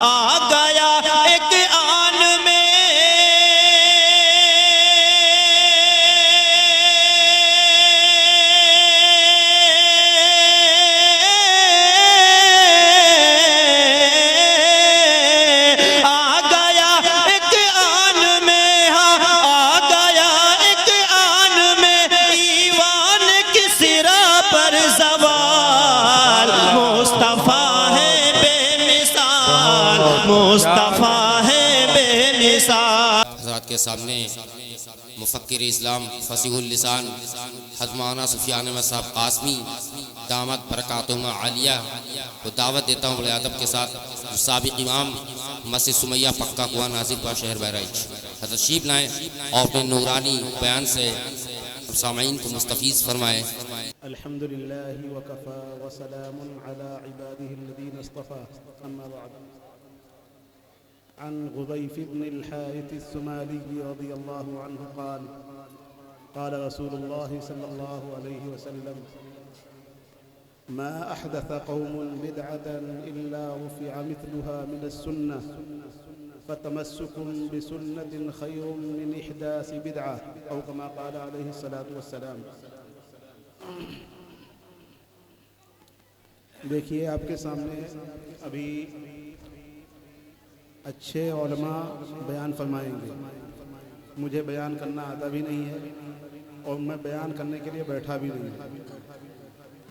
آ گیا ایک آن میں مصطفیٰ ہے بے مثال۔ حضرات کے سامنے مفکر اسلام فصیح اللسان حضرت مولانا سفیان احمد صاحب قاسمی دامت برکاتہم عالیہ کو دعوت دیتا ہوں بڑے ادب کے ساتھ، جو سابق امام مسجد سمیہ پکا کنواں ناظر پا شہر بہرائچ حضرت تشریف لائیں اور اپنے نورانی بیان سے سامعین کو مستفیض فرمائے۔ الحمدللہ وکفا وسلام علی عباده الذین اصطفى، اما بعد، عن غضيف بن الحارث السمالي رضي الله عنه قال قال رسول الله صلى الله عليه وسلم: ما أحدث قوم بدعة إلا رفع مثلها من السنة فتمسك بسنة خير من إحداث بدعة، أو كما قال عليه الصلاة والسلام۔ دیکھیے آپ کے سامنے ابھی اچھے علماء بیان فرمائیں گے۔ مجھے بیان کرنا آتا بھی نہیں ہے اور میں بیان کرنے کے لیے بیٹھا بھی نہیں ہوں۔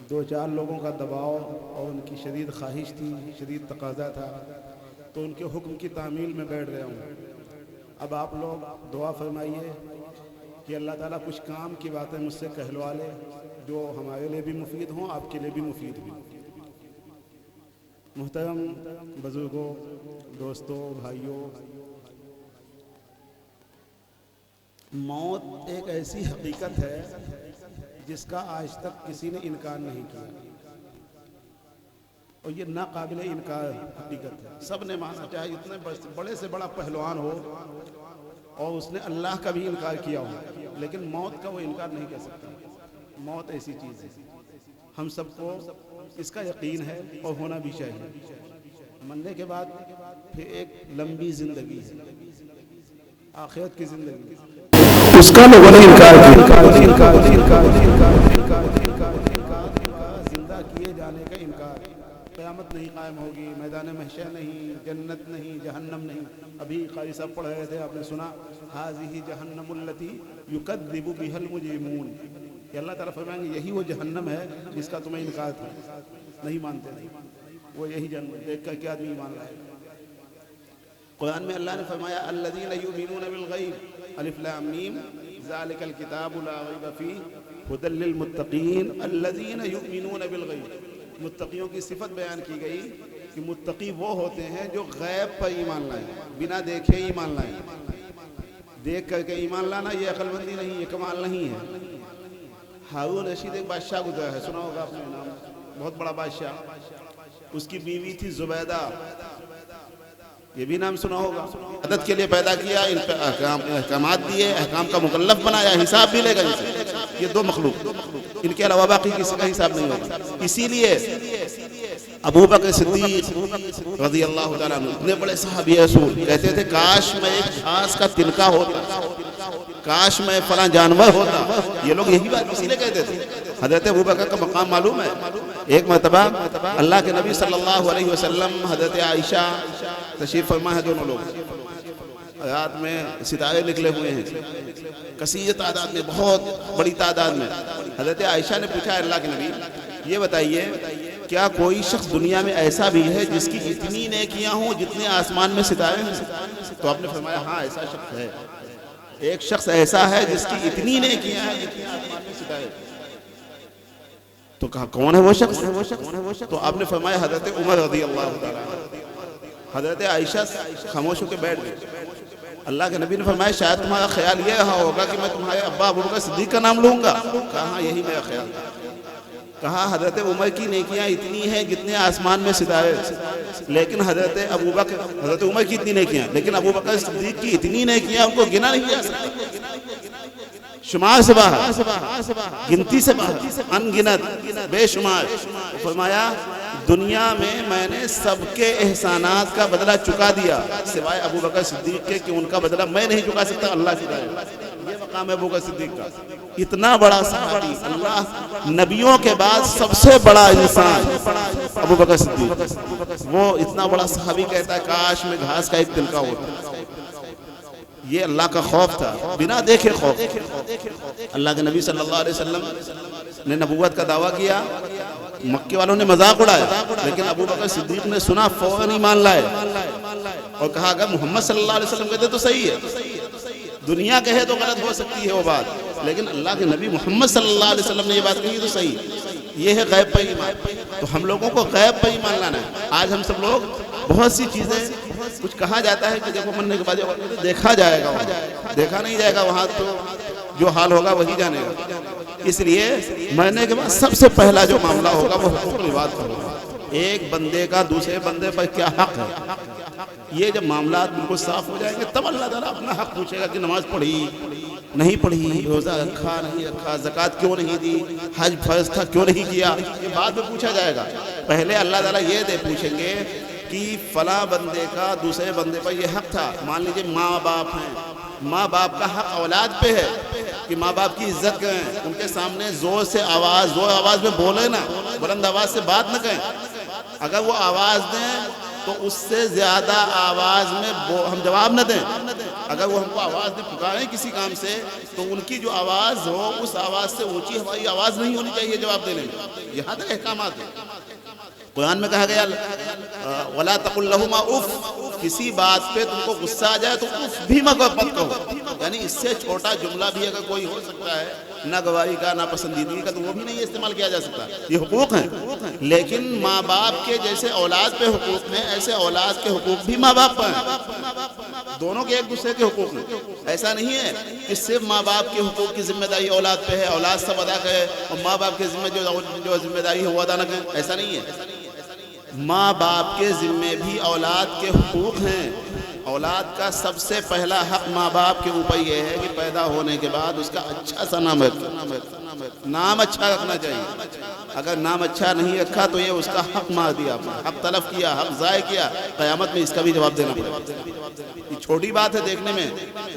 دو چار لوگوں کا دباؤ اور ان کی شدید خواہش تھی، شدید تقاضا تھا، تو ان کے حکم کی تعمیل میں بیٹھ رہا ہوں۔ اب آپ لوگ دعا فرمائیے کہ اللہ تعالیٰ کچھ کام کی باتیں مجھ سے کہلوا لے جو ہمارے لیے بھی مفید ہوں، آپ کے لیے بھی مفید ہوں۔ محترم بزرگوں، دوستوں، بھائیوں، موت ایک ایسی حقیقت ہے جس کا آج تک کسی نے انکار نہیں کیا، اور یہ ناقابل انکار حقیقت ہے۔ سب نے مانا، چاہے اتنے بڑے سے بڑا پہلوان ہو اور اس نے اللہ کا بھی انکار کیا ہو، لیکن موت کا وہ انکار نہیں کر سکتا۔ موت ایسی چیز ہے، ہم سب کو اس کا یقین ہے اور ہونا بھی چاہیے۔ مرنے کے بعد پھر ایک لمبی زندگی ہے، آخرت کی زندگی، اس کا لوگوں نے انکار زندہ کیے جانے کا انکار۔ قیامت نہیں قائم ہوگی، میدان محشر نہیں، جنت نہیں، جہنم نہیں۔ ابھی قاری صاحب پڑھ رہے تھے، آپ نے سنا ھذہ جہنم التی یکذب بها المجرمون، کہ اللہ تعالیٰ فرمائیں گے یہی وہ جہنم ہے جس کا تمہیں انکار تھا، نہیں مانتے، نہیں، وہ یہی جہنم دیکھ کر کیا آدمی ایمان لائے۔ قرآن میں اللہ نے فرمایا الذین یؤمنون بالغیب الف لام میم ذالک الکتاب لا ریب فیہ ھدی للمتقین الذین یؤمنون بالغیب۔ متقیوں کی صفت بیان کی گئی کہ متقی وہ ہوتے ہیں جو غیب پر ایمان لائیں، بنا دیکھے ایمان لائیں۔ دیکھ کر کے ایمان لانا یہ عقل مندی نہیں، یہ کمال نہیں ہے۔ ہارون رشید ایک بادشاہ گزرا ہے، سنا ہوگا آپ نے نام، بہت بڑا بادشاہ، اس کی بیوی تھی زبیدہ، یہ بھی نام سنا ہوگا۔ عدد کے لیے پیدا کیا، ان پہ احکامات دیے، احکام کا مکلف بنایا، حساب بھی لے گا ان سے۔ یہ دو مخلوق، ان کے علاوہ باقی کسی کا حساب نہیں ہوگا۔ اسی لیے ابو بکر صدیق رضی اللہ تعالیٰ عنہ اتنے بڑے صحابی رسول کہتے تھے کاش میں ایک گھاس کا تنکا ہوتا، کاش میں فلاں جانور ہوتا۔ یہ لوگ یہی بات اسی لیے کہتے تھے۔ حضرت ابو بکر کا مقام معلوم ہے، ایک مرتبہ اللہ کے نبی صلی اللہ علیہ وسلم، حضرت عائشہ تشریف فرما ہے، دونوں لوگ رات میں ستارے نکلے ہوئے ہیں کثیر تعداد میں، بہت بڑی تعداد میں۔ حضرت عائشہ نے پوچھا اللہ کے نبی یہ بتائیے کیا کوئی شخص دنیا میں ایسا بھی ہے جس کی اتنی نیکیاں ہوں جتنے آسمان میں ستارے ہیں؟ تو آپ نے فرمایا ہاں ایسا شخص ہے، ایک شخص ایسا ہے جس کی اتنی نیکیاں ہیں جتنے آسمان میں ستارے۔ تو کہا کون ہے وہ شخص؟ تو آپ نے فرمایا حضرت عمر رضی اللہ تعالیٰ عنہ۔ حضرت عائشہ خاموش ہو کے بیٹھ گئی۔ اللہ کے نبی نے فرمایا شاید تمہارا خیال یہ رہا ہوگا کہ میں تمہارے ابا ابو بکر صدیق کا نام لوں گا۔ کہا ہاں یہی میرا خیال تھا۔ کہا حضرت عمر کی نیکیاں اتنی ہیں جتنے آسمان میں ستارے، لیکن حضرت عمر کی اتنی نیکیاں، لیکن ابو بکر صدیق کی اتنی نیکیاں ان کو گنا نہیں جا سکتا، شمار سے باہر، گنتی سے باہر، ان گنت، بے شمار۔ فرمایا دنیا میں نے سب کے احسانات کا بدلہ چکا دیا سوائے ابو بکر صدیق کے کہ ان کا بدلہ میں نہیں چکا سکتا، اللہ چکائے گا۔ یہ مقام ہے ابو بکر صدیق کا، اتنا بڑا صحابی، اللہ نبیوں کے بعد سب سے بڑا انسان ابو بکر صدیق، وہ اتنا بڑا صحابی کہتا ہے کاش میں گھاس کا ایک تنکا ہوتا۔ یہ اللہ کا خوف تھا، بنا دیکھے خوف۔ اللہ کے نبی صلی اللہ علیہ وسلم نے نبوت کا دعویٰ کیا، مکے والوں نے مذاق اڑایا، لیکن ابو بکر صدیق نے سنا فوراً ایمان لائے اور کہا اگر محمد صلی اللہ علیہ وسلم کہتے تو صحیح ہے، دنیا کہے تو غلط ہو سکتی ہے وہ بات، لیکن اللہ کے نبی محمد صلی اللہ علیہ وسلم نے یہ بات کہی تو صحیح۔ یہ ہے غیب پر ایمان۔ تو ہم لوگوں کو غیب پر ایمان لانا ہے۔ آج ہم سب لوگ بہت سی چیزیں، کچھ کہا جاتا ہے کہ دیکھو مرنے کے بعد دیکھا جائے گا، وہاں دیکھا نہیں جائے گا، وہاں تو جو حال ہوگا وہی جانے گا۔ اس لیے مرنے کے بعد سب سے پہلا جو معاملہ ہوگا وہ حقوق العباد پر ہوگا، ایک بندے کا دوسرے بندے پر کیا حق ہے۔ یہ جب معاملات بالکل صاف ہو جائیں گے تب اللہ تعالیٰ اپنا حق پوچھے گا کہ نماز پڑھی نہیں پڑھی، روزہ رکھا نہیں رکھا، زکوٰۃ کیوں نہیں دی، حج فرض تھا کیوں نہیں کیا، یہ بعد میں پوچھا جائے گا۔ پہلے اللہ تعالیٰ یہ پوچھیں گے کہ فلاں بندے کا دوسرے بندے پر یہ حق تھا۔ مان لیجیے ماں باپ ہیں، ماں باپ کا حق اولاد پہ ہے کہ ماں باپ کی عزت کریں، ان کے سامنے زور آواز میں بولے نا، بلند آواز سے بات نہ کریں۔ اگر وہ آواز دیں تو اس سے زیادہ آواز میں ہم جواب نہ دیں۔ اگر وہ ہم کو آواز دیں پکاریں کسی کام سے تو ان کی جو آواز ہو اس آواز سے اونچی ہماری آواز نہیں ہونی چاہیے جواب دینے میں۔ یہاں تک احکامات ہیں۔ قرآن میں کہا گیا وَلَا تَقُلْ لَهُمَا اُف، کسی بات پہ تم کو غصہ آ جائے تو اف بھی مت کہو، یعنی اس سے چھوٹا جملہ بھی اگر کوئی ہو سکتا ہے نہ گواری کا نہ پسندیدگی کا تو وہ بھی نہیں استعمال کیا جا سکتا۔ یہ حقوق ہیں، لیکن ماں باپ کے جیسے اولاد پہ حقوق ہیں ایسے اولاد کے حقوق بھی ماں باپ پر ہیں، دونوں کے ایک دوسرے کے حقوق ہیں۔ ایسا نہیں ہے کہ صرف ماں باپ کے حقوق کی ذمہ داری اولاد پہ ہے، اولاد سب ادا کرے اور ماں باپ کے ذمہ جو ذمہ داری ہے وہ ادا نہ کرے، ایسا نہیں ہے۔ ماں باپ کے ذمے بھی اولاد کے حقوق ہیں۔ اولاد کا سب سے پہلا حق ماں باپ کے اوپر یہ ہے کہ پیدا ہونے کے بعد اس کا اچھا سا نام اچھا رکھنا چاہیے۔ اگر نام اچھا نہیں رکھا تو یہ اس کا حق مار دیا، حق تلف کیا، حق ضائع کیا، قیامت میں اس کا بھی جواب دینا پڑے گا۔ یہ چھوٹی بات ہے دیکھنے میں،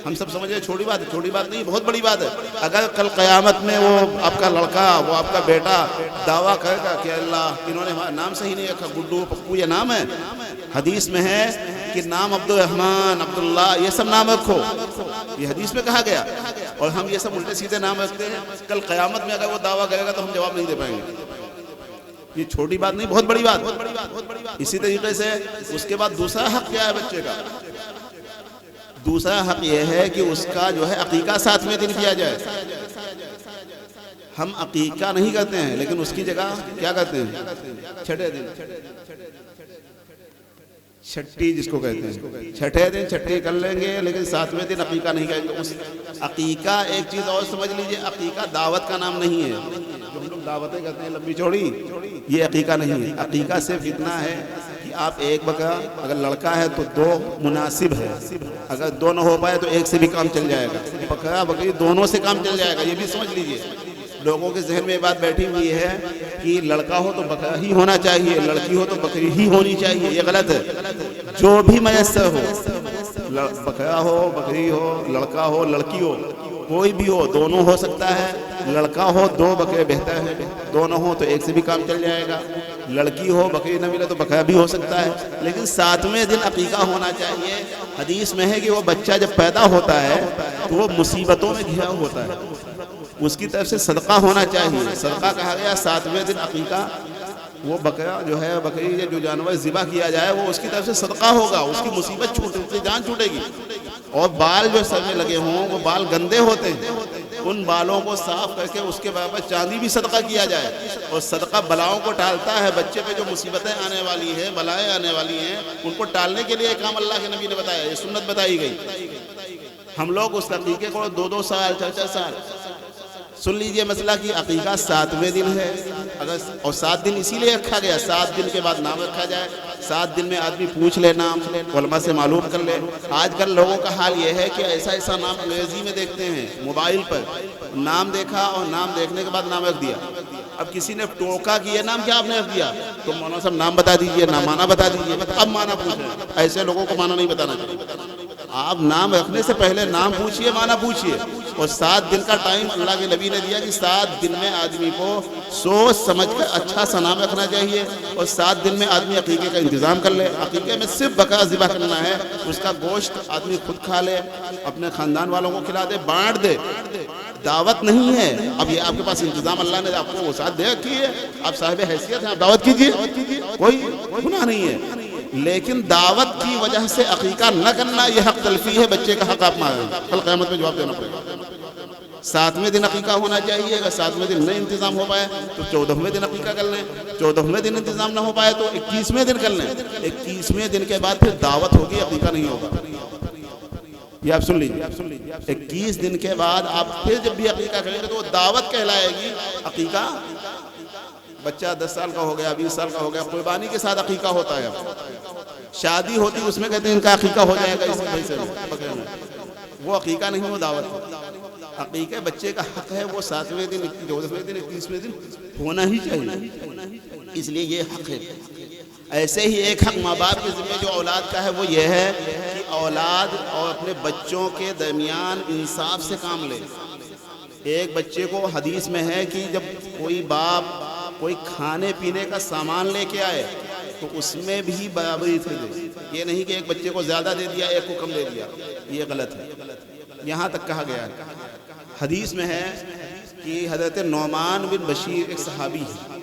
ہم سب سمجھے چھوٹی بات ہے، چھوٹی بات نہیں، بہت بڑی بات ہے۔ اگر کل قیامت میں وہ آپ کا لڑکا، وہ آپ کا بیٹا دعویٰ کرے گا کہ اللہ انہوں نے ہمارا نام صحیح نہیں رکھا، گڈو پپو یہ نام ہے، حدیث میں ہے کہ نام عبد الرحمن عبداللہ یہ سب نام رکھو، یہ حدیث میں کہا گیا، اور ہم یہ سب الٹے سیدھے نام رکھتے ہیں۔ کل قیامت میں اگر وہ دعویٰ کرے گا تو ہم جواب نہیں دے پائیں گے۔ یہ چھوٹی بات نہیں، بہت بڑی بات۔ اسی طریقے سے اس کے بعد دوسرا حق کیا ہے بچے کا؟ دوسرا حق یہ ہے کہ اس کا جو ہے عقیقہ 7ویں دن کیا جائے۔ ہم عقیقہ نہیں کرتے ہیں لیکن اس کی جگہ کیا کرتے ہیں؟ چھٹے دن، چھٹی جس کو کہتے ہیں، چھٹے دن چھٹی کر لیں گے لیکن 7ویں دن عقیقہ نہیں کریں گے۔ اس عقیقہ ایک چیز اور سمجھ لیجئے، عقیقہ دعوت کا نام نہیں ہے۔ جو ہم لوگ دعوتیں کرتے ہیں لمبی چوڑی، یہ عقیقہ نہیں ہے۔ عقیقہ صرف اتنا ہے کہ آپ ایک بکرا، اگر لڑکا ہے تو 2 مناسب ہے، اگر 2 نہ ہو پائے تو 1 سے بھی کام چل جائے گا، بکرا بکری دونوں سے کام چل جائے گا۔ یہ بھی سمجھ لیجئے، لوگوں کے ذہن میں یہ بات بیٹھی ہوئی ہے کہ لڑکا ہو تو بکرا ہی ہونا چاہیے، لڑکی ہو تو بکری ہی ہونی چاہیے، یہ غلط ہے۔ جو بھی میسر ہو، بکرا ہو بکری ہو، لڑکا ہو لڑکی ہو، کوئی بھی ہو، دونوں ہو سکتا ہے۔ لڑکا ہو 2 بکرے بہتر ہے، 2 نہ ہو تو 1 سے بھی کام چل جائے گا۔ لڑکی ہو بکری نہ ملے تو بکرا بھی ہو سکتا ہے، لیکن 7ویں دن عقیقہ ہونا چاہیے۔ حدیث میں ہے کہ وہ بچہ جب پیدا ہوتا ہے تو وہ مصیبتوں میں گھرا ہوتا ہے، اس کی طرف سے صدقہ ہونا چاہیے۔ صدقہ کہا گیا 7ویں دن عقیقہ، وہ بکرا جو ہے بکری یا جو جانور ذبح کیا جائے وہ اس کی طرف سے صدقہ ہوگا، اس کی مصیبت چھوٹے، اس کی جان چھوٹے گی۔ اور بال جو سر میں لگے ہوں وہ بال گندے ہوتے ہیں، ان بالوں کو صاف کر کے اس کے برابر چاندی بھی صدقہ کیا جائے۔ اور صدقہ بلاؤں کو ٹالتا ہے، بچے پہ جو مصیبتیں آنے والی ہیں، بلائیں آنے والی ہیں، ان کو ٹالنے کے لیے کام اللہ کے نبی نے بتایا، یہ سنت بتائی گئی۔ ہم لوگ اس عقیقے کو 2-2 سال 4-4 سال سن لیجئے مسئلہ کی عقیقہ 7ویں دن ہے، اگر اور 7 دن اسی لیے رکھا گیا، 7 دن کے بعد نام رکھا جائے، 7 دن میں آدمی پوچھ لے، نام علماء سے معلوم کر لے۔ آج کل لوگوں کا حال یہ ہے کہ ایسا نام انگریزی میں دیکھتے ہیں، موبائل پر نام دیکھا اور نام دیکھنے کے بعد نام رکھ دیا۔ اب کسی نے ٹوکا کہ یہ نام کیا آپ نے رکھ دیا، تو مولانا صاحب نام بتا دیجئے، نام معنی بتا دیجئے، اب معنی پوچھیں. ایسے لوگوں کو معنی نہیں بتانا چاہیے. آپ نام رکھنے سے پہلے نام پوچھئے، معنی پوچھئے. اور 7 دن کا ٹائم اللہ کے نبی نے دیا کہ 7 دن میں آدمی کو سوچ سمجھ کر اچھا سا نام رکھنا چاہیے. اور 7 دن میں آدمی عقیقے کا انتظام کر لے. عقیقے میں صرف بکرا ذبح کرنا ہے، اس کا گوشت آدمی خود کھا لے، اپنے خاندان والوں کو کھلا دے، بانٹ دے. دعوت نہیں ہے. اب یہ آپ کے پاس انتظام اللہ نے آپ کو وسعت دے رکھی ہے، آپ صاحب حیثیت ہیں، آپ دعوت کیجئے، کوئی گناہ نہیں ہے. لیکن دعوت کی وجہ سے عقیقہ نہ کرنا یہ حق تلفی ہے. بچے کا حق آپ ماریں، کل قیامت میں جواب دینا پڑے گا. 7ویں دن عقیقہ ہونا چاہیے. اگر 7ویں دن نہیں انتظام ہو پائے تو 14ویں دن عقیقہ کر لیں. 14ویں دن انتظام نہ ہو پائے تو 21ویں دن کر لیں. 21ویں دن کے بعد پھر دعوت ہوگی، عقیقہ نہیں ہوگا. یہ آپ سن لیجیے. 21 دن کے بعد آپ پھر جب بھی عقیقہ کریں گے تو وہ دعوت کہلائے گی. عقیقہ بچہ 10 سال کا ہو گیا، 20 سال کا ہو گیا، قربانی کے ساتھ عقیقہ ہوتا ہے. شادی ہوتی اس میں کہتے ہیں ان کا عقیقہ ہو جائے گا اس پیسے میں. وہ عقیقہ نہیں، وہ دعوت ہے. عقیقہ بچے کا حق ہے، وہ 7ویں دن، 14ویں دن، 21ویں دن ہونا ہی چاہیے. اس لیے یہ حق ہے. ایسے ہی ایک حق ماں باپ کے ذمہ جو اولاد کا ہے وہ یہ ہے کہ اولاد اور اپنے بچوں کے درمیان انصاف سے کام لے. ایک بچے کو حدیث میں ہے کہ جب کوئی باپ کوئی کھانے پینے کا سامان لے کے آئے تو اس میں بھی برابری سے دے. یہ نہیں کہ ایک بچے کو زیادہ دے دیا، ایک کو کم دے دیا، یہ غلط ہے. یہاں تک کہا گیا ہے. حدیث میں ہے کہ حضرت نعمان بن بشیر ایک صحابی ہے.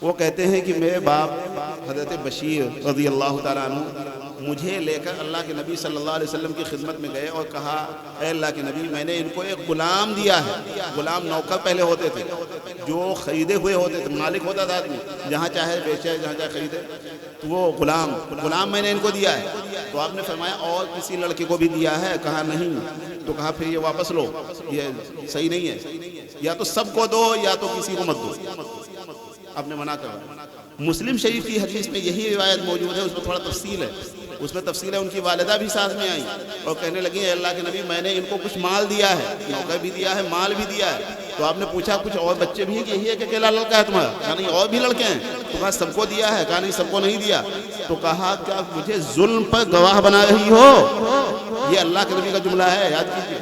وہ کہتے ہیں کہ میرے باپ حضرت بشیر رضی اللہ تعالیٰ عنہ مجھے لے کر اللہ کے نبی صلی اللہ علیہ وسلم کی خدمت میں گئے اور کہا اے اللہ کے نبی میں نے ان کو ایک غلام دیا ہے. غلام نوکر پہلے ہوتے تھے جو خریدے ہوئے ہوتے تھے، مالک ہوتا تھا آدمی، جہاں چاہے بیچے جہاں چاہے خریدے. تو وہ غلام میں نے ان کو دیا ہے. تو آپ نے فرمایا اور کسی لڑکے کو بھی دیا ہے؟ کہا نہیں. تو کہا پھر یہ واپس لو، یہ صحیح نہیں ہے، یا تو سب کو دو یا تو کسی کو مت دو. آپ نے منع کرا. مسلم شریف کی حدیث میں یہی روایت موجود ہے. اس میں تھوڑا تفصیل ہے. اس میں تفصیل ہے ان کی والدہ بھی ساتھ میں آئیں اور کہنے لگی اے اللہ کے نبی میں نے ان کو کچھ مال دیا ہے، نوکر بھی دیا ہے، مال بھی دیا ہے. تو آپ نے پوچھا کچھ اور بچے بھی ہیں کہ یہی ہے کہ اکیلا لڑکا ہے تمہارا؟ کہا نہیں اور بھی لڑکے ہیں. تو کہا سب کو دیا ہے؟ کہا نہیں سب کو نہیں دیا. تو کہا کیا مجھے ظلم پر گواہ بنا رہی ہو؟ یہ اللہ کے نبی کا جملہ ہے، یاد کیجیے.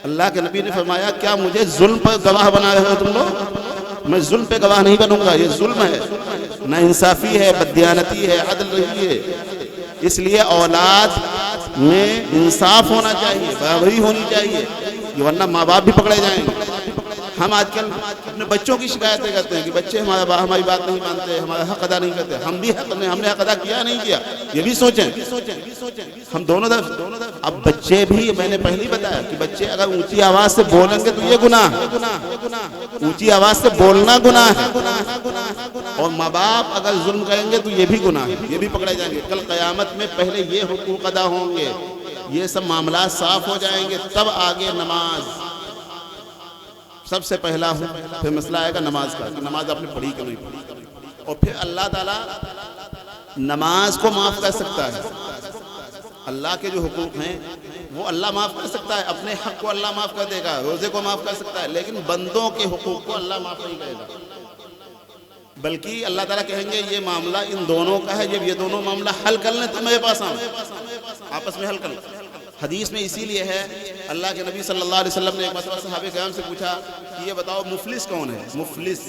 اللہ کے نبی نے فرمایا کیا مجھے ظلم پر گواہ بنا رہے ہو تم لوگ؟ میں ظلم پہ گواہ نہیں بنوں گا. یہ ظلم ہے، نا انصافی ہے، بددیانتی ہے، عدل نہیں ہے. اس لیے اولاد میں انصاف ہونا چاہیے، برابری ہونی چاہیے، ورنہ ماں باپ بھی پکڑے جائیں گے. ہم آج کل اپنے بچوں کی شکایتیں کرتے ہیں کہ بچے ہماری بات نہیں مانتے، ہمارا حق ادا نہیں کرتے. ہم نے حق ادا کیا نہیں کیا، یہ بھی سوچیں. ہم دونوں طرف. اب بچے بھی میں نے پہلے بتایا کہ بچے اگر اونچی آواز سے بولیں گے تو یہ گناہ ہے. اونچی آواز سے بولنا گناہ ہے. اور ماں باپ اگر ظلم کریں گے تو یہ بھی گناہ ہے، یہ بھی پکڑے جائیں گے. کل قیامت میں پہلے یہ حقوق ادا ہوں گے، یہ سب معاملات صاف ہو جائیں گے، تب آگے نماز سب سے پہلا ہو. پھر مسئلہ آئے گا نماز کا، نماز آپ نے پڑھی کہ نہیں پڑھی. اور پھر اللہ تعالیٰ نماز کو معاف کر سکتا ہے. اللہ کے جو حقوق ہیں وہ اللہ معاف کر سکتا ہے. اپنے حق کو اللہ معاف کر دے گا، روزے کو معاف کر سکتا ہے، لیکن بندوں کے حقوق کو اللہ معاف نہیں کرے گا. بلکہ اللہ تعالیٰ کہیں گے یہ معاملہ ان دونوں کا ہے، جب یہ دونوں معاملہ حل کر لیں تو میرے پاس آؤں، آپس میں حل کر لیں. حدیث میں اسی لیے ہے اللہ کے نبی صلی اللہ علیہ وسلم نے ایک مرتبہ صحابہ کرام سے پوچھا کہ یہ بتاؤ مفلس کون ہے؟ مفلس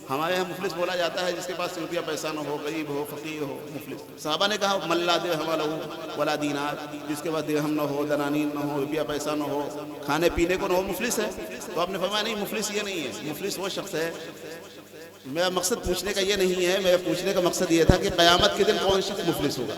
ہمارے یہاں مفلس بولا جاتا ہے جس کے پاس روپیہ پیسہ نہ ہو، غریب ہو، فقیر ہو، مفلس. صحابہ نے کہا من لا درہم لہ ولا دینار، جس کے پاس درہم نہ ہو، دنانیر نہ ہو، روپیہ پیسہ نہ ہو، کھانے پینے کو نہ ہو، مفلس ہے. تو آپ نے فرمایا نہیں مفلس یہ نہیں ہے. مفلس وہ شخص ہے. میرا مقصد پوچھنے کا یہ نہیں ہے، میرا پوچھنے کا مقصد یہ تھا کہ قیامت کے دن کون شخص مفلس ہوگا.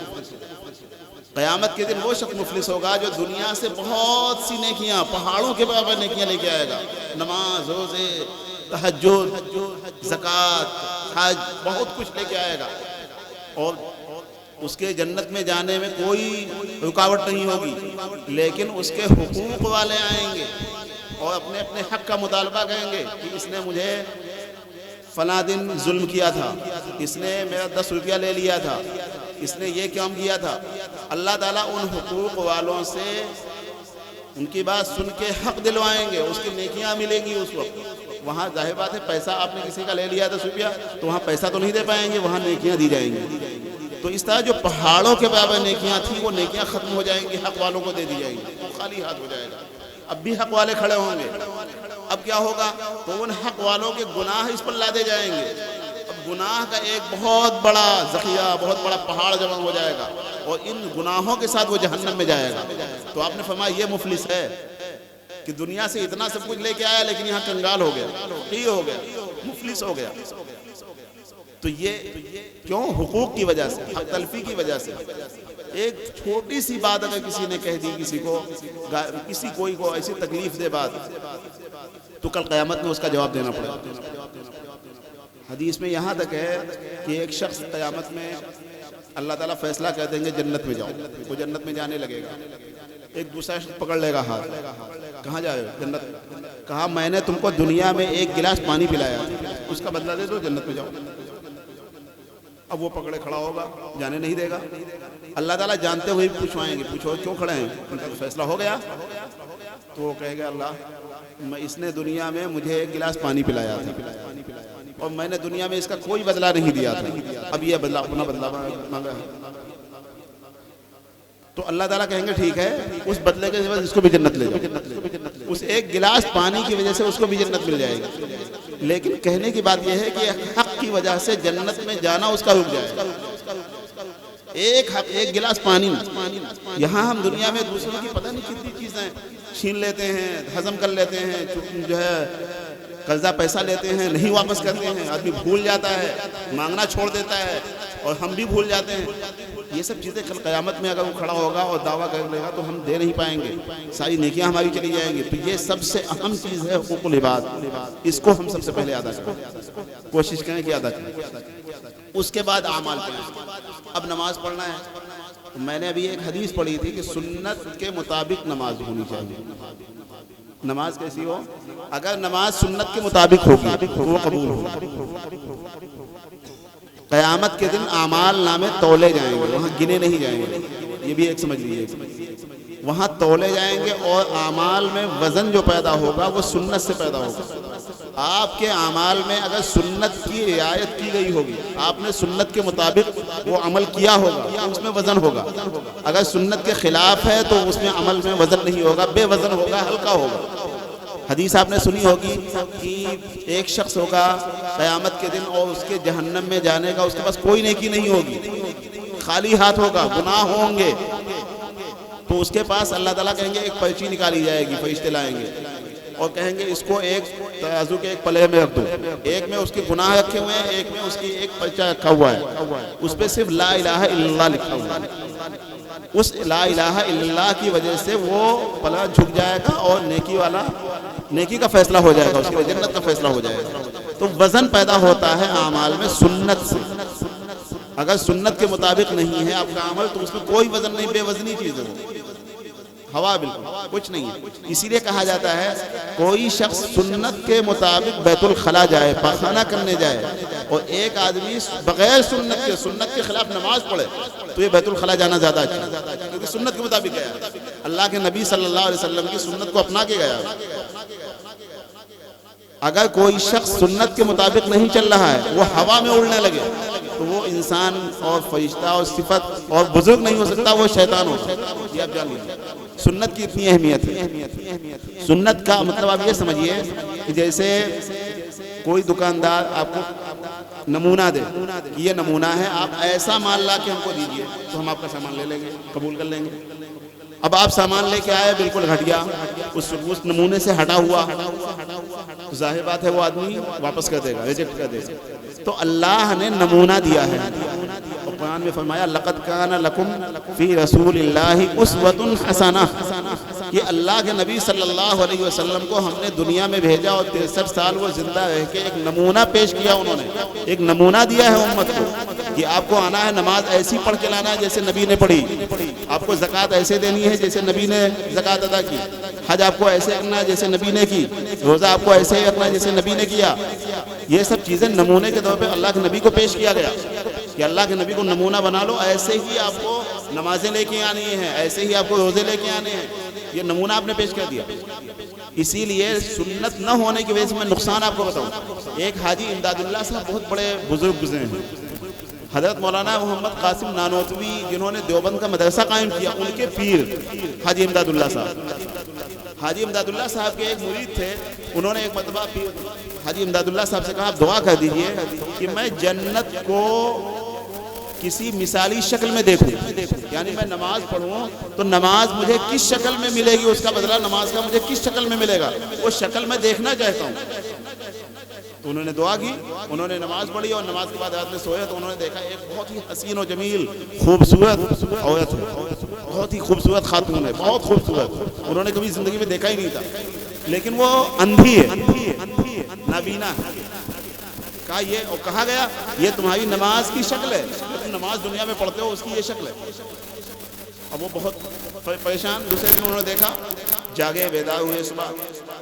قیامت کے دن وہ شخص مفلس ہوگا جو دنیا سے بہت سی نیکیاں، پہاڑوں کے برابر نیکیاں لے کے آئے گا. نماز، روزے، تہجد، زکوٰۃ، حج، بہت کچھ لے کے آئے گا. اور اس کے جنت میں جانے میں کوئی رکاوٹ نہیں ہوگی. لیکن اس کے حقوق والے آئیں گے اور اپنے اپنے حق کا مطالبہ کریں گے کہ اس نے مجھے فلاں دن ظلم کیا تھا، اس نے میرا 10 روپیہ لے لیا تھا، اس نے یہ کام کیا تھا. اللہ تعالیٰ ان حقوق والوں سے ان کی بات سن کے حق دلوائیں گے، اس کی نیکیاں ملیں گی اس وقت. وہاں ظاہر بات ہے پیسہ آپ نے کسی کا لے لیا 10 روپیہ تو وہاں پیسہ تو نہیں دے پائیں گے, وہاں نیکیاں دی جائیں گی. تو اس طرح جو پہاڑوں کے برابر نیکیاں تھیں وہ نیکیاں ختم ہو جائیں گی, حق والوں کو دے دی جائیں گی, تو خالی ہاتھ ہو جائے گا. اب بھی حق والے کھڑے ہوں گے, اب کیا ہوگا, تو ان حق والوں کے گناہ اس پر لادے جائیں گے. اب گناہ کا ایک بہت بڑا ذخیرہ, بہت بڑا پہاڑ جمع ہو جائے گا, اور ان گناہوں کے ساتھ وہ جہنم میں جائے گا. تو آپ نے فرمایا یہ مفلس ہے کہ دنیا سے اتنا سب کچھ لے کے آیا لیکن یہاں کنگال ہو گیا, یہ ہو گیا, مفلس ہو گیا. تو یہ کیوں؟ حقوق کی وجہ سے, حق تلفی کی وجہ سے. ایک چھوٹی سی بات اگر کسی نے کہہ دی کسی کو, کوئی کو ایسی تکلیف دے بات, تو کل قیامت میں اس کا جواب دینا پڑے گا. حدیث میں یہاں تک ہے کہ ایک شخص قیامت میں اللہ تعالیٰ فیصلہ کر دیں گے جنت میں جاؤ, وہ جنت میں جانے لگے گا. ایک دوسرا شخص پکڑ لے گا ہاتھ, کہاں جائے؟ جنت. کہا میں نے تم کو دنیا میں ایک گلاس پانی پلایا, اس کا بدلہ دے دو, جنت میں جاؤ. اب وہ پکڑے کھڑا ہوگا, جانے نہیں دے گا. اللہ تعالیٰ جانتے ہوئے پوچھوائیں گے, پوچھو کیوں کھڑے ہیں, ان کا فیصلہ ہو گیا. تو وہ کہے گا اللہ اس نے دنیا میں مجھے ایک گلاس پانی پلایا تھا اور میں نے دنیا میں اس کا کوئی بدلہ نہیں دیا تھا, اب یہ بدلہ اپنا بدلہ مانگا. تو اللہ تعالیٰ کہیں گے ٹھیک ہے, اس بدلے کے بعد اس کو بھی جنت لے جاؤ. اس ایک گلاس پانی کی وجہ سے اس کو بھی جنت مل جائے گی. لیکن کہنے کی بات یہ ہے کہ حق کی وجہ سے جنت میں جانا اس کا رک جائے گا. ایک حق, ایک گلاس پانی. یہاں ہم دنیا میں دوسروں کی پتہ نہیں کتنی چیزیں چھین لیتے ہیں, ہضم کر لیتے ہیں, جو ہے قرضہ پیسہ لیتے ہیں, نہیں واپس کرتے ہیں. آدمی بھول جاتا ہے, مانگنا چھوڑ دیتا ہے, اور ہم بھی بھول جاتے ہیں. یہ سب چیزیں کل قیامت میں اگر وہ کھڑا ہوگا اور دعویٰ کر لے گا تو ہم دے نہیں پائیں گے, ساری نیکیاں ہماری چلی جائیں گی. تو یہ سب سے اہم چیز ہے حقوق العباد, اس کو ہم سب سے پہلے ادا کریں, کوشش کریں کہ ادا کریں. اس کے بعد اعمال پڑھیں. اب نماز پڑھنا ہے. میں نے ابھی ایک حدیث پڑھی تھی کہ سنت کے مطابق نماز ہونی چاہیے. نماز کیسی ہو؟ اگر نماز سنت کے مطابق ہوگی تو وہ قبول ہوگی. قیامت کے دن اعمال نامے تولے جائیں گے, وہاں گنے نہیں جائیں گے. یہ بھی ایک سمجھ لیجیے, وہاں تولے جائیں گے اور اعمال میں وزن جو پیدا ہوگا وہ سنت سے پیدا ہوگا. آپ کے اعمال میں اگر سنت کی رعایت کی گئی ہوگی, آپ نے سنت کے مطابق وہ عمل کیا ہوگا تو اس میں وزن ہوگا. اگر سنت کے خلاف ہے تو اس میں عمل میں وزن نہیں ہوگا, بے وزن ہوگا, ہلکا ہوگا. حدیث آپ نے سنی ہوگی کہ ایک شخص ہوگا قیامت کے دن اور اس کے جہنم میں جانے کا اس کے پاس کوئی نیکی نہیں ہوگی, خالی ہاتھ ہوگا, گناہ ہوں گے. تو اس کے پاس اللہ تعالیٰ کہیں گے ایک پرچی نکالی جائے گی, فرشتے لائیں گے اور کہیں گے اس کو ایک ترازو کے ایک پلے میں رکھ دو. ایک میں اس کے گناہ رکھے ہوئے ہیں, ایک میں اس کی ایک پرچہ رکھا ہوا ہے, اس پہ صرف لا الہ الا اللہ لکھا ہوا ہے. اس لا الہ الا اللہ کی وجہ سے وہ پلہ جھک جائے گا اور نیکی کا فیصلہ ہو جائے گا, اس کی جنت کا فیصلہ ہو جائے گا. تو وزن پیدا ہوتا ہے اعمال میں سنت سے. اگر سنت کے مطابق نہیں ہے آپ کا عمل تو اس میں کوئی وزن نہیں, بے وزنی چیز ہے, وہ ہوا, بالکل کچھ نہیں ہے. اسی لیے کہا جاتا ہے کوئی شخص سنت کے مطابق بیت الخلا جائے, پاخانہ کرنے جائے, اور ایک آدمی بغیر سنت کے خلاف نماز پڑھے تو یہ بیت الخلا جانا زیادہ اچھا ہے, کیونکہ سنت کے مطابق گیا, اللہ کے نبی صلی اللہ علیہ وسلم کی سنت کو اپنا کے گیا. اگر کوئی شخص سنت کے مطابق نہیں چل رہا ہے, وہ ہوا میں اڑنے لگے, تو وہ انسان اور فرشتہ اور صفت اور بزرگ نہیں ہو سکتا, وہ شیطان ہو سکتا. یہ آپ جان لیجیے سنت کی اتنی اہمیت ہے. سنت کا مطلب آپ یہ سمجھیے کہ جیسے کوئی دکاندار آپ کو نمونہ دے, یہ نمونہ ہے, آپ ایسا مال لا کے ہم کو دیجئے تو ہم آپ کا سامان لے لیں گے, قبول کر لیں گے. اب آپ سامان لے کے آئے بالکل گھٹیا, اس نمونے سے ہٹا ہوا, ظاہر بات ہے وہ آدمی واپس کر دے گا, ریجیکٹ کر دے گا. تو اللہ نے نمونہ دیا ہے, اور قرآن میں فرمایا لقد کان لکم فی رسول اللہ اسوۃ حسنہ. یہ اللہ کے نبی صلی اللہ علیہ وسلم کو ہم نے دنیا میں بھیجا اور 63 سال وہ زندہ رہ کے ایک نمونہ پیش کیا. انہوں نے ایک نمونہ دیا ہے امت کو کہ آپ کو آنا ہے, نماز ایسی پڑھ کے لانا ہے جیسے نبی نے پڑھی, آپ کو زکوٰۃ ایسے دینی ہے جیسے نبی نے زکوٰۃ ادا کی, حج آپ کو ایسے کرنا ہے جیسے نبی نے کی, روزہ آپ کو ایسے ہی رکھنا ہے جیسے نبی نے کیا. یہ سب چیزیں نمونے کے طور پہ اللہ کے نبی کو پیش کیا گیا کہ اللہ کے نبی کو نمونہ بنا لو, ایسے ہی آپ کو نمازیں لے کے آنی ہیں, ایسے ہی آپ کو روزے لے کے آنے ہیں, یہ نمونہ آپ نے پیش کر دیا. اسی لیے سنت نہ ہونے کی وجہ سے میں نقصان آپ کو بتاؤں. ایک حاجی امداد اللہ صاحب بہت بڑے بزرگ گزرے ہیں, حضرت مولانا محمد قاسم نانوتوی جنہوں نے دیوبند کا مدرسہ قائم کیا, ان کے پیر حاجی امداد اللہ صاحب. حاجی امداد اللہ صاحب کے ایک مرید تھے, انہوں نے ایک مرتبہ حاجی امداد اللہ صاحب سے کہا آپ دعا کر دیجئے کہ میں جنت کو کسی مثالی شکل میں دیکھوں, یعنی میں نماز پڑھوں تو نماز مجھے کس شکل میں ملے گی, اس کا بدلہ نماز کا مجھے کس شکل میں ملے گا, وہ شکل میں دیکھنا چاہتا ہوں. تو انہوں نے دعا کی, انہوں نے نماز پڑھی, اور نماز کے بعد رات میں سوئے تو انہوں نے دیکھا ایک بہت ہی حسین و جمیل خوبصورت عورت ہے, بہت ہی خوبصورت خاتون ہے, بہت خوبصورت. انہوں نے کبھی زندگی میں دیکھا ہی نہیں تھا, لیکن وہ اندھی ہے, نابینا ہے. کہا یہ, اور کہا گیا یہ تمہاری نماز کی شکل ہے, تم نماز دنیا میں پڑھتے ہو اس کی یہ شکل ہے. اب وہ بہت پریشان. دوسرے دن انہوں نے دیکھا, جاگے بیدار ہوئے صبح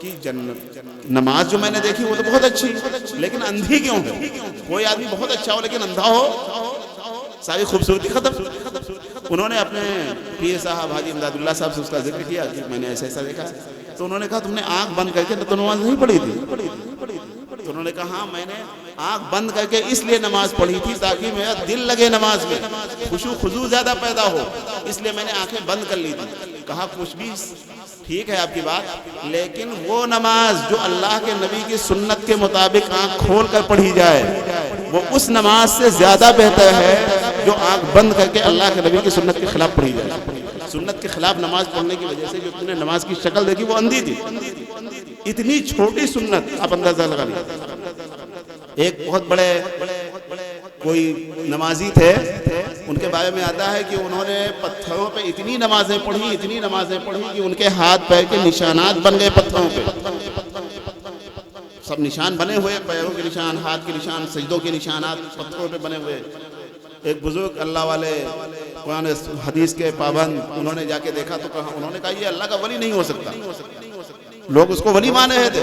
کی جنت, نماز جو میں نے دیکھی وہ تو بہت اچھی, لیکن اندھی کیوں ہے؟ کوئی آدمی بہت اچھا ہو لیکن اندھا ہو, ساری خوبصورتی ختم. انہوں نے اپنے پیر صاحب حاجی امداد اللہ صاحب سے اس کا ذکر کیا کہ میں نے ایسا ایسا دیکھا. تو انہوں نے کہا تم نے آنکھ بند کر کے تو نماز نہیں پڑھی تھی؟ تو انہوں نے کہا ہاں میں نے آنکھ بند کر کے اس لیے نماز پڑھی تھی تاکہ میرا دل لگے نماز میں, خشوع خضوع زیادہ پیدا ہو, اس لیے میں نے آنکھیں بند کر لی تھی. کہا کچھ بھی ٹھیک ہے آپ کی بات, لیکن وہ نماز جو اللہ کے نبی کی سنت کے مطابق آنکھ کھول کر پڑھی جائے وہ اس نماز سے زیادہ بہتر ہے جو آنکھ بند کر کے اللہ کے نبی کی سنت کے خلاف پڑھی جائے. سنت کے خلاف نماز پڑھنے کی وجہ سے جو تم نے نماز کی شکل دیکھی وہ اندھی تھی. اتنی چھوٹی سنت آپ اندازہ لگا لیجیے. ایک بہت بڑے کوئی نمازی تھے, ان کے بارے میں آتا ہے کہ انہوں نے پتھروں پہ اتنی نمازیں پڑھی کہ ان کے ہاتھ پیر کے نشانات بن گئے پتھروں پہ. سب نشان بنے ہوئے, پیروں کے نشان, ہاتھ کے نشان, سجدوں کے نشانات پتھروں پہ بنے ہوئے. ایک بزرگ اللہ والے قرآن حدیث کے پابند, انہوں نے جا کے دیکھا تو کہا, انہوں نے کہا یہ اللہ کا ولی نہیں ہو سکتا. لوگ اس کو ولی مانے رہے تھے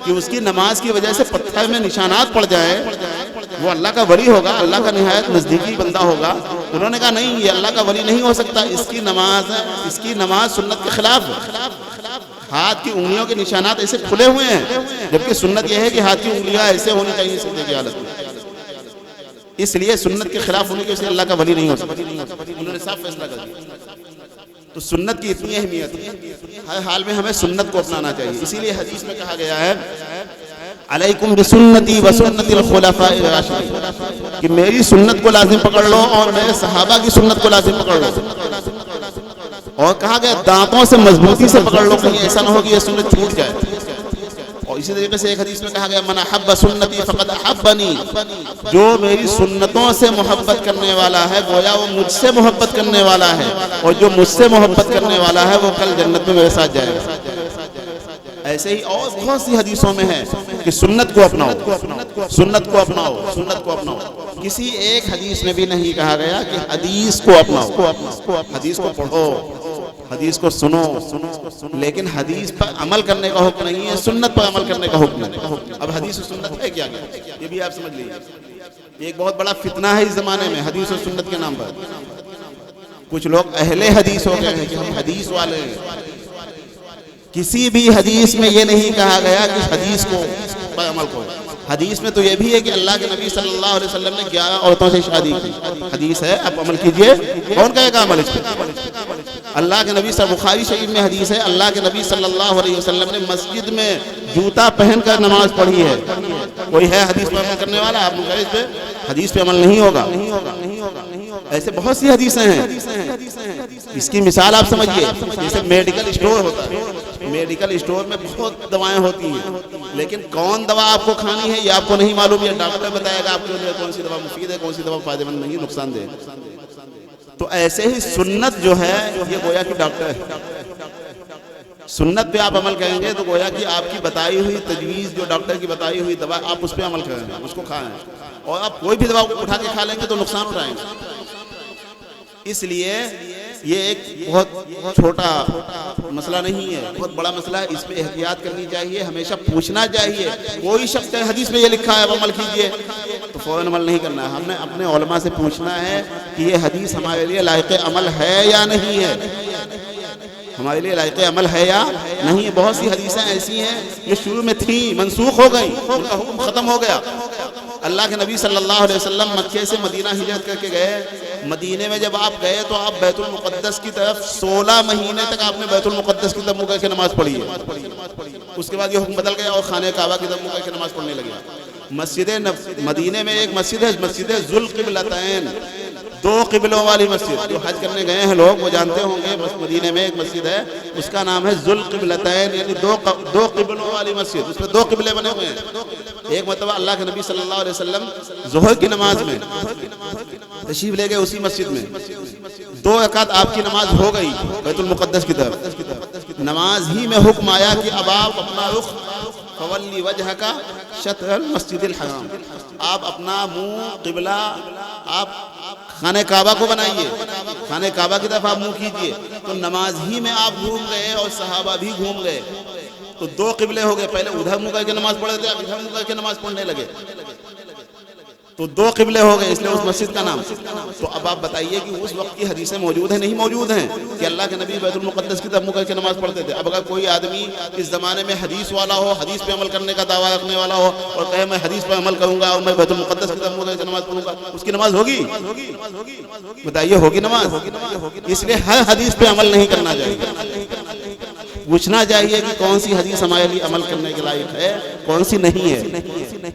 کہ اس کی نماز کی وجہ سے پتھر میں نشانات پڑ جائے وہ اللہ کا ولی ہوگا, اللہ کا نہایت نزدیکی بندہ ہوگا. انہوں نے کہا نہیں, یہ اللہ کا ولی نہیں ہو سکتا, اس کی نماز سنت کے خلاف ہے. ہاتھ کی انگلیوں کے نشانات ایسے کھلے ہوئے ہیں, جبکہ سنت یہ ہے کہ ہاتھ کی انگلیاں ایسے ہونی چاہیے سجدے کی حالت میں. اس لیے سنت کے خلاف ہونے کی وجہ سے اللہ کا ولی نہیں ہو سکتا. انہوں نے صاف فیصلہ کر دیا. تو سنت کی اتنی اہمیت ہے, ہر حال میں ہمیں سنت کو اپنانا چاہیے. اسی لیے حدیث میں کہا گیا ہے علیکم بسنتی وسنت الخلفاء الراشدین, کہ میری سنت کو لازم پکڑ لو اور میرے صحابہ کی سنت کو لازم پکڑ لو. اور کہا گیا دانتوں سے مضبوطی سے پکڑ لو, کہیں ایسا نہ ہو کہ یہ سنت چھوٹ جائے. اور اسی طریقے سے ایک حدیث میں کہا گیا من احب سنتی فقد احبنی, جو میری سنتوں سے محبت کرنے والا ہے گویا وہ مجھ سے محبت کرنے والا ہے, اور جو مجھ سے محبت کرنے والا ہے وہ کل جنت میں میرے ساتھ جائے گا. ایسے ہی اور بہت سی حدیثوں میں ہے کہ سنت کو اپناؤ, سنت کو اپناؤ, سنت کو اپناؤ. کسی ایک حدیث میں بھی نہیں کہا گیا کہ حدیث کو اپناؤ, حدیث کو پڑھو, حدیث کو سنو, لیکن حدیث پر عمل کرنے کا حکم نہیں ہے, سنت پر عمل کرنے کا حکم ہے. اب حدیث و سنت ہے کیا, یہ بھی آپ سمجھ لیجیے. ایک بہت بڑا فتنہ ہے اس زمانے میں حدیث و سنت کے نام پر. کچھ لوگ اہل حدیث ہو گئے ہیں کہ ہم حدیث والے ہیں. کسی بھی حدیث میں یہ نہیں کہا گیا کہ حدیث کو پر عمل کرو. حدیث میں تو یہ بھی ہے کہ اللہ کے نبی صلی اللہ علیہ وسلم نے 11 عورتوں سے شادی کی. حدیث ہے, آپ عمل کیجئے. کون کہے گا عمل اس پہ؟ اللہ کے نبی صلی بخاری شریف میں حدیث ہے, اللہ کے نبی صلی اللہ علیہ وسلم نے مسجد میں جوتا پہن کر نماز پڑھی ہے. کوئی ہے حدیث پر عمل کرنے والا؟ آپ لوگ اس پہ حدیث پہ عمل نہیں ہوگا. ایسے بہت سی حدیثیں ہیں. اس کی مثال آپ سمجھیے, جیسے میڈیکل اسٹور ہوتا ہے, میڈیکل اسٹور میں بہت دوائیں ہوتی ہیں, لیکن کون دوا آپ کو کھانی ہے یہ آپ کو نہیں معلوم. یہ ڈاکٹر بتائے گا آپ کو کون سی دوا مفید ہے, کون سی دوا فائدہ مند نہیں, نقصان دہ. تو ایسے ہی سنت جو ہے یہ گویا کہ ڈاکٹر ہے. سنت پہ آپ عمل کریں گے تو گویا کہ آپ کی بتائی ہوئی تجویز, جو ڈاکٹر کی بتائی ہوئی دوا, آپ اس پہ عمل کریں گے, اس کو کھائیں. اور آپ کوئی بھی دوا اٹھا کے کھا لیں گے تو نقصان اٹھائیں گے. اس لیے یہ ایک بہت چھوٹا مسئلہ نہیں ہے, بہت بڑا مسئلہ ہے. اس پہ احتیاط کرنی چاہیے, ہمیشہ پوچھنا چاہیے. کوئی شخص حدیث میں یہ لکھا ہے اب عمل کیجئے تو فوراً عمل نہیں کرنا ہے. ہم نے اپنے علماء سے پوچھنا ہے کہ یہ حدیث ہمارے لیے لائق عمل ہے یا نہیں ہے. ہمارے لیے لائق عمل ہے یا نہیں؟ بہت سی حدیثیں ایسی ہیں جو شروع میں تھیں منسوخ ہو گئیں، ان کا حکم ختم ہو گیا۔ اللہ کے نبی صلی اللہ علیہ وسلم مکے سے مدینہ ہجرت کر کے گئے، مدینے میں جب آپ گئے تو آپ بیت المقدس کی طرف 16 مہینے تک آپ نے بیت المقدس کی طرف منہ کر کے نماز پڑھی ہے۔ اس کے بعد یہ حکم بدل گیا اور خانہ کعبہ کی طرف منہ کر کے نماز پڑھنے لگے۔ مسجد مدینے میں ایک مسجد ہے، مسجد ذوالقبلتین، 2 قبلوں والی مسجد۔ جو حج کرنے گئے ہیں لوگ وہ جانتے ہوں گے، مدینے میں ایک مسجد ہے اس کا نام ہے ذوالقبلتین، یعنی 2 قبلوں والی مسجد، اس میں 2 قبلے بنے ہوئے ہیں۔ ایک مرتبہ اللہ کے نبی صلی اللہ علیہ وسلم ظہر کی نماز میں تشریف لے گئے اسی مسجد میں، 2 رکعت آپ کی نماز ہو گئی بیت المقدس کی طرف، نماز ہی میں حکم آیا کہ اب آپ اپنا رخ فولی وجہ کا شطر المسجد الحرام، آپ اپنا منہ قبلہ آپ خانہ کعبہ کو بنائیے، خانہ کعبہ کی طرف آپ منہ کیجئے۔ تو نماز ہی میں آپ گھوم گئے اور صحابہ بھی گھوم گئے، تو 2 قبلے ہو گئے، پہلے ادھر منہ کر کے نماز پڑھے تھے، اب ادھر منہ کر کے نماز پڑھنے لگے، تو 2 قبلے ہو گئے، اس لیے اس مسجد کا نام۔ تو اب آپ بتائیے کہ اس وقت کی حدیثیں موجود ہیں نہیں موجود ہیں کہ اللہ کے نبی بیت المقدس کی طرف منہ کر کے نماز پڑھتے تھے؟ اب اگر کوئی آدمی اس زمانے میں حدیث والا ہو، حدیث پہ عمل کرنے کا دعویٰ رکھنے والا ہو اور کہے میں حدیث پہ عمل کروں گا اور میں بیت المقدس کی طرف منہ کر کے نماز پڑھوں گا، اس کی نماز ہوگی؟ بتائیے ہوگی نماز؟ اس لیے ہر حدیث پہ عمل نہیں کرنا چاہیے، پوچھنا چاہیے کہ کون سی حدیث ہمارے لیے عمل کرنے کے لائق ہے، کون سی نہیں ہے۔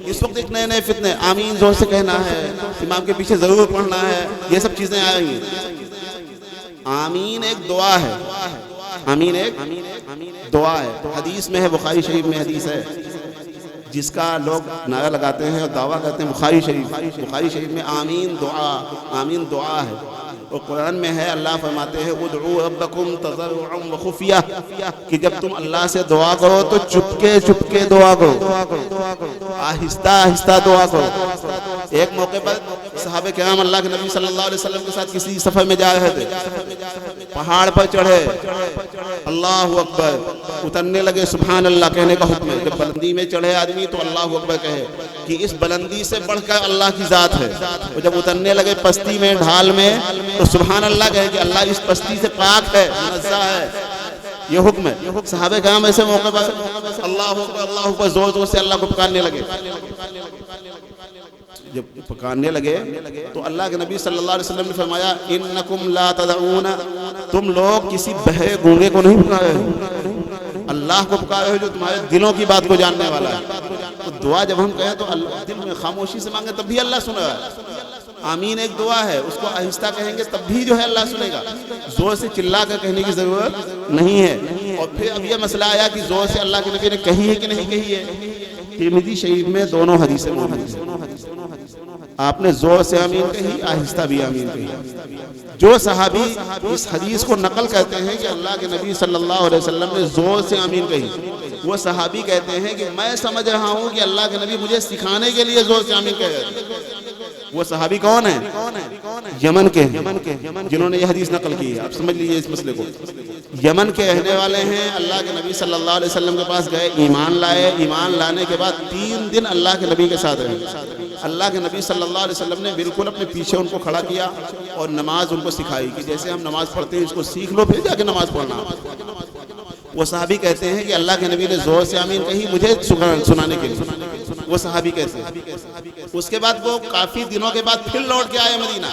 اس وقت ایک نئے فتنے، آمین زور سے کہنا ہے، امام کے پیچھے ضرور پڑھنا ہے، یہ سب چیزیں آ رہی ہیں۔ آمین ایک دعا ہے، آمین ایک دعا ہے، حدیث میں ہے، بخاری شریف میں حدیث ہے جس کا لوگ نعرہ لگاتے ہیں اور دعویٰ کرتے ہیں، بخاری شریف میں آمین دعا ہے۔ اور قرآن میں ہے، اللہ فرماتے ہیں ادعوا ربکم تضرعا وخفیہ، کہ جب تم اللہ سے دعا کرو تو چپکے دعا کرو، آہستہ دعا کرو۔ ایک موقع پر صحابہ کرام اللہ کے نبی صلی اللہ علیہ وسلم کے ساتھ کسی سفر میں جا رہے تھے، پہاڑ پر چڑھے، اللہ اکبر، اترنے لگے، سبحان اللہ کہنے کا حکم ہے۔ جب بلندی میں چڑھے آدمی تو اللہ اکبر کہے کہ اس بلندی سے بڑھ کر اللہ کی ذات ہے، اور جب اترنے لگے پستی میں، ڈھال میں، تو سبحان اللہ کہے کہ اللہ اس پستی سے پاک ہے، منزہ ہے، یہ حکم ہے۔ صحابہ کرام ایسے موقع پر اللہ اکبر زور سے اللہ کو پکارنے لگے۔ جب پکارنے لگے تو اللہ کے نبی صلی اللہ علیہ وسلم نے فرمایا انکم لا تدعون، تم لوگ کسی بہرے گونگے کو نہیں پکارے ہو، اللہ کو پکارے ہو جو تمہارے دلوں کی بات کو جاننے والا ہے۔ تو دعا جب ہم کہیں تو دل میں خاموشی سے مانگے تب بھی اللہ سنے گا۔ آمین ایک دعا ہے، اس کو آہستہ کہیں گے تب بھی جو ہے اللہ سنے گا، زور سے چلا کر کہنے کی ضرورت نہیں ہے۔ اور پھر اب یہ مسئلہ آیا کہ زور سے اللہ کے نبی نے کہی ہے کہ نہیں کہی ہے۔ ترمذی شریف میں دونوں حدیثیں موجود ہیں، آپ نے زور سے آمین کہی، آہستہ بھی آمین کہی۔ جو صحابی اس حدیث کو نقل کرتے ہیں کہ اللہ کے نبی صلی اللہ علیہ وسلم نے زور سے آمین کہی، وہ صحابی کہتے ہیں کہ میں سمجھ رہا ہوں کہ اللہ کے نبی مجھے سکھانے کے لیے زور سے آمین کہہ رہے تھے۔ وہ صحابی کون ہیں؟ یمن کے، جنہوں نے یہ حدیث نقل کی ہے۔ آپ سمجھ لیجئے اس مسئلے کو، یمن کے رہنے والے ہیں، اللہ کے نبی صلی اللہ علیہ وسلم کے پاس گئے، ایمان لائے، ایمان لانے کے بعد 3 دن اللہ کے نبی کے ساتھ رہے۔ اللہ کے نبی صلی اللہ علیہ وسلم نے بالکل اپنے پیچھے ان کو کھڑا کیا اور نماز ان کو سکھائی کہ جیسے ہم نماز پڑھتے ہیں اس کو سیکھ لو، پھر جا کے نماز پڑھنا۔ وہ صحابی کہتے ہیں کہ اللہ کے نبی نے زور سے آمین کہی مجھے سنانے کے لیے، وہ صحابی کہتے ہیں۔ اس کے بعد وہ کافی دنوں کے بعد پھر لوٹ کے آئے مدینہ،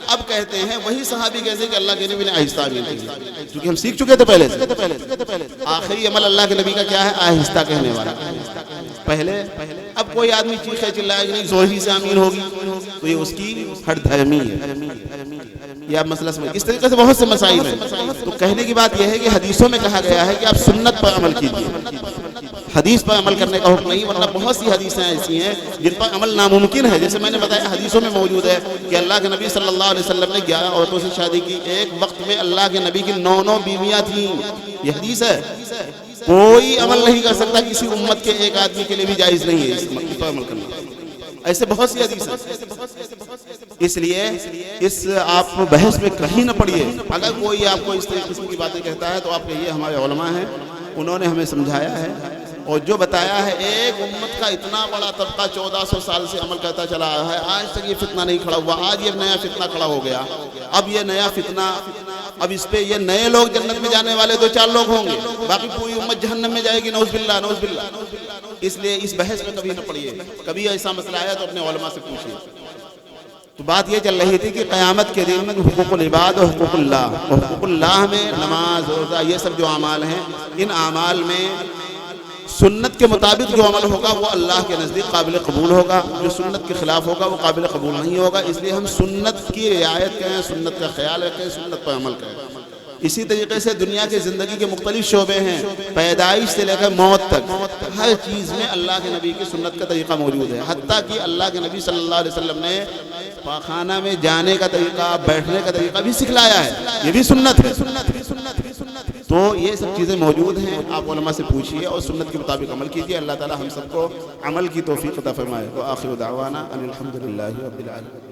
اب کہتے ہیں وہی صحابی کہتے ہیں کہ اللہ کے نبی نے آہستہ آمین کہی، کیونکہ ہم سیکھ چکے تھے پہلے سے۔ آخری عمل اللہ کے نبی کا کیا ہے؟ آہستہ کہنے والا۔ پہلے اب کوئی آدمی چیخے چلائے کہ نہیں زور ہی سے آمین ہوگی تو یہ اس کی ہٹ دھرمی ہے۔ یہ آپ مسئلہ سمجھ، اس طریقے سے بہت سے مسائل ہیں۔ تو کہنے کی بات یہ ہے کہ حدیثوں میں کہا گیا ہے کہ آپ سنت پر عمل کیجیے، حدیث پر عمل کرنے کا حکم نہیں، ورنہ بہت سی حدیثیں ایسی ہیں جن پر عمل ناممکن ہے۔ جیسے میں نے بتایا حدیثوں میں موجود ہے کہ اللہ کے نبی صلی اللہ علیہ وسلم نے 11 عورتوں سے شادی کی، ایک وقت میں اللہ کے نبی کی 9 بیویاں تھیں، یہ حدیث ہے۔ کوئی عمل نہیں کر سکتا، کسی امت کے ایک آدمی کے لیے بھی جائز نہیں ہے اس پر عمل کرنا۔ ایسے بہت سی حدیث ہیں، اس لیے اس آپ بحث میں کہیں نہ پڑیے۔ اگر کوئی آپ کو اس قسم کی باتیں کہتا ہے تو آپ کہیے ہمارے علماء ہیں، انہوں نے ہمیں سمجھایا ہے اور جو بتایا ہے۔ ایک امت کا اتنا بڑا طبقہ 1400 سال سے عمل کرتا چلا آیا ہے، آج تک یہ فتنہ نہیں کھڑا ہوا، آج یہ نیا فتنہ کھڑا ہو گیا۔ اب یہ نیا فتنہ اب اس پہ یہ نئے لوگ جنت میں جانے والے 2-4 لوگ ہوں گے، باقی پوری امت جہنم میں جائے گی، نعوذ باللہ نعوذ باللہ۔ اس لیے اس بحث میں کبھی نہ پڑیے، کبھی ایسا مسئلہ آیا تو اپنے علماء سے پوچھیے۔ تو بات یہ چل رہی تھی کہ قیامت کے دن حقوق العباد اور حقوق اللہ، حقوق اللہ میں نماز روزہ یہ سب جو اعمال ہیں، ان اعمال میں سنت کے مطابق جو عمل ہوگا وہ اللہ کے نزدیک قابل قبول ہوگا، جو سنت کے خلاف ہوگا وہ قابل قبول نہیں ہوگا۔ اس لیے ہم سنت کی رعایت کریں، سنت کا خیال رکھیں، سنت پر عمل کریں۔ اسی طریقے سے دنیا کی زندگی کے مختلف شعبے ہیں، پیدائش سے لے کر موت تک، ہر چیز میں اللہ کے نبی کی سنت کا طریقہ موجود ہے۔ حتیٰ کہ اللہ کے نبی صلی اللہ علیہ وسلم نے پاخانہ میں جانے کا طریقہ، بیٹھنے کا طریقہ بھی سکھلایا ہے، یہ بھی سنت ہے۔ تو یہ سب چیزیں موجود ہیں، آپ علماء سے پوچھیے اور سنت کے مطابق عمل کیجیے۔ اللہ تعالی ہم سب کو عمل کی توفیق عطا فرمائے۔ وآخر دعوانا ان الحمد للہ رب العالمین۔